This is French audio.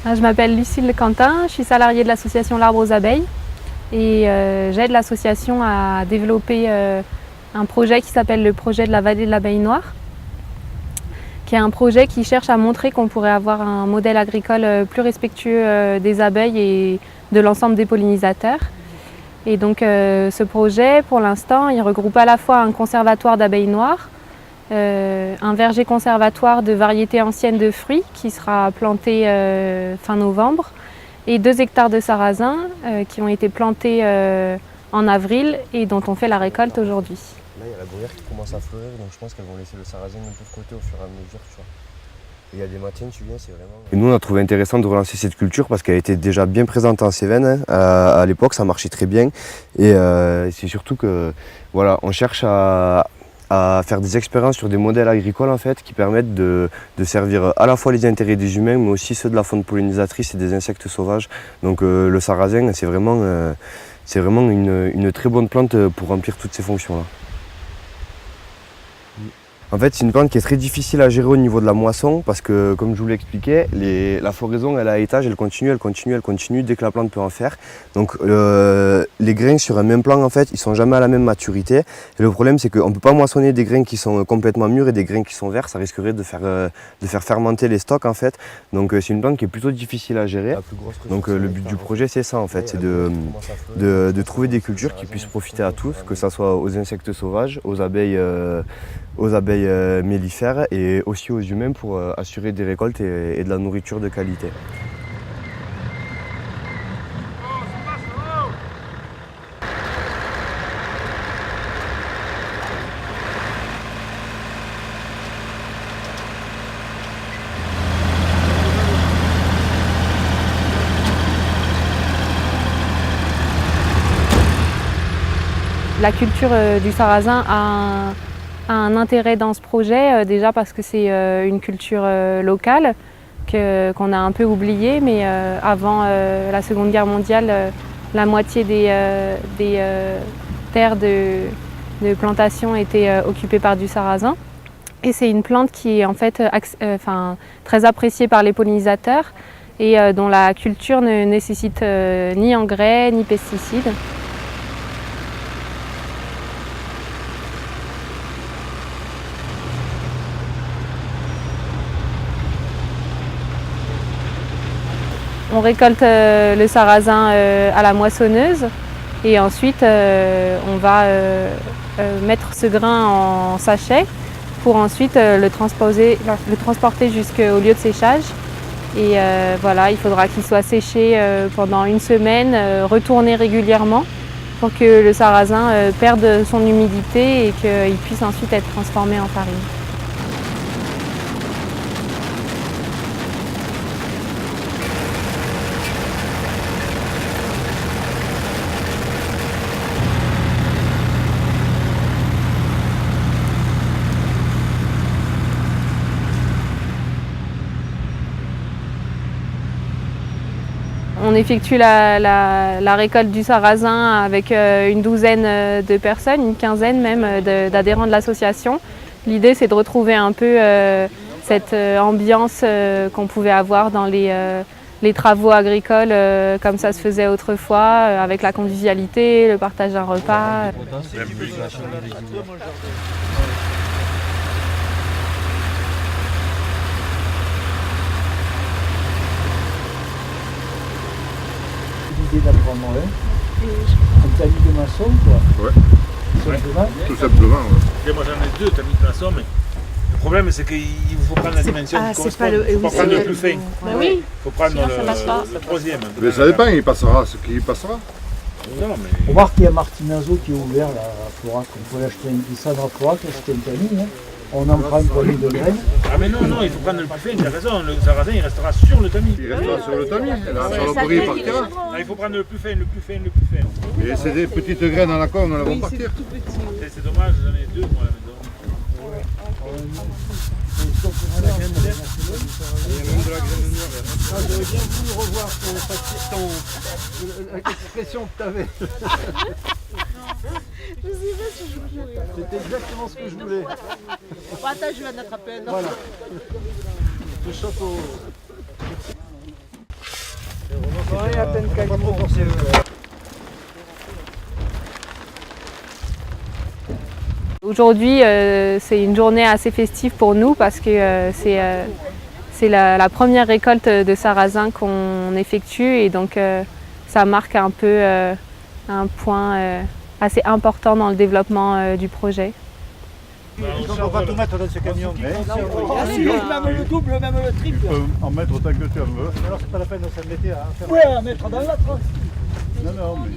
Je m'appelle Lucille Quentin, je suis salariée de l'association L'Arbre aux Abeilles et j'aide l'association à développer un projet qui s'appelle le projet de la vallée de l'abeille noire, qui est un projet qui cherche à montrer qu'on pourrait avoir un modèle agricole plus respectueux des abeilles et de l'ensemble des pollinisateurs. Et donc ce projet, pour l'instant, il regroupe à la fois un conservatoire d'abeilles noires, un verger conservatoire de variétés anciennes de fruits qui sera planté fin novembre et 2 hectares de sarrasin qui ont été plantés en avril et dont on fait la récolte aujourd'hui. Là, il y a la bruyère qui commence à fleurir, donc je pense qu'elles vont laisser le sarrasin un peu de côté au fur et à mesure. Tu vois. Et il y a des matins, tu viens, c'est vraiment... Et nous, on a trouvé intéressant de relancer cette culture parce qu'elle était déjà bien présente en Cévennes. Hein. À l'époque, ça marchait très bien. Et c'est surtout que, voilà, on cherche à faire des expériences sur des modèles agricoles en fait, qui permettent de servir à la fois les intérêts des humains, mais aussi ceux de la faune pollinisatrice et des insectes sauvages. Donc le sarrasin, c'est vraiment une très bonne plante pour remplir toutes ces fonctions-là. En fait, c'est une plante qui est très difficile à gérer au niveau de la moisson parce que, comme je vous l'expliquais, la floraison elle est à étage, elle continue dès que la plante peut en faire. Donc les grains sur un même plan, en fait, ils sont jamais à la même maturité. Et le problème, c'est qu'on ne peut pas moissonner des grains qui sont complètement mûrs et des grains qui sont verts. Ça risquerait de faire fermenter les stocks, en fait. Donc c'est une plante qui est plutôt difficile à gérer. Donc le but du projet, c'est ça, en fait, c'est de trouver des cultures qui puissent profiter à tous, que ce soit aux insectes sauvages, aux abeilles mellifères et aussi aux humains pour assurer des récoltes et de la nourriture de qualité. La culture du sarrasin a un intérêt dans ce projet, déjà parce que c'est une culture locale qu'on a un peu oubliée, mais avant la Seconde Guerre mondiale, la moitié des terres de plantation étaient occupées par du sarrasin. Et c'est une plante qui est en fait très appréciée par les pollinisateurs et dont la culture ne nécessite ni engrais ni pesticides. On récolte le sarrasin à la moissonneuse et ensuite on va mettre ce grain en sachet pour ensuite le transporter jusqu'au lieu de séchage. Et voilà, il faudra qu'il soit séché pendant 1 semaine, retourné régulièrement pour que le sarrasin perde son humidité et qu'il puisse ensuite être transformé en farine. On effectue la récolte du sarrasin avec une douzaine de personnes, une quinzaine même d'adhérents de l'association. L'idée, c'est de retrouver un peu cette ambiance qu'on pouvait avoir dans les travaux agricoles comme ça se faisait autrefois, avec la convivialité, le partage d'un repas. D'apprendre un tamis de maçon, quoi. Ouais, tout simplement. Ouais. Moi j'en ai 2 tamis de maçon, mais le problème c'est qu'il faut prendre la dimension qui correspond. Il faut pas prendre le plus fin. Oui. Il faut prendre le 3e. Mais ça dépend, il passera ce qui passera. Non, mais... On voir qu'il y a Martinazo qui est ouvert là, à Florac. On peut l'acheter un glissade à Florac, c'était un tamis. Hein. On en prend une poignée de graines. Ah mais non, il faut prendre le plus fin, tu as raison, le sarrasin il restera sur le tamis. Il restera sur le tamis, la saloperie partira. Ah, il faut prendre le plus fin. Et c'est des petites graines à la con, elles vont partir. C'est dommage, j'en ai 2 moi à la maison. J'aurais bien voulu revoir l'expression que tu avais. Je sais pas si je voulais. C'était exactement ce que je voulais. Bon, attends, je vais en attraper un autre. Voilà. Je te chope au... Ouais, à peine Pas trop forcé. Aujourd'hui, c'est une journée assez festive pour nous parce que c'est la première récolte de sarrasin qu'on effectue et donc ça marque un peu un point assez important dans le développement du projet. On ne peut pas tout mettre dans ce camion. Mais même le double, même le tu triple. peux en mettre autant que tu en veux. Alors c'est pas la peine de s'embêter à faire. Ouais, à mettre dans la trace. Non, mais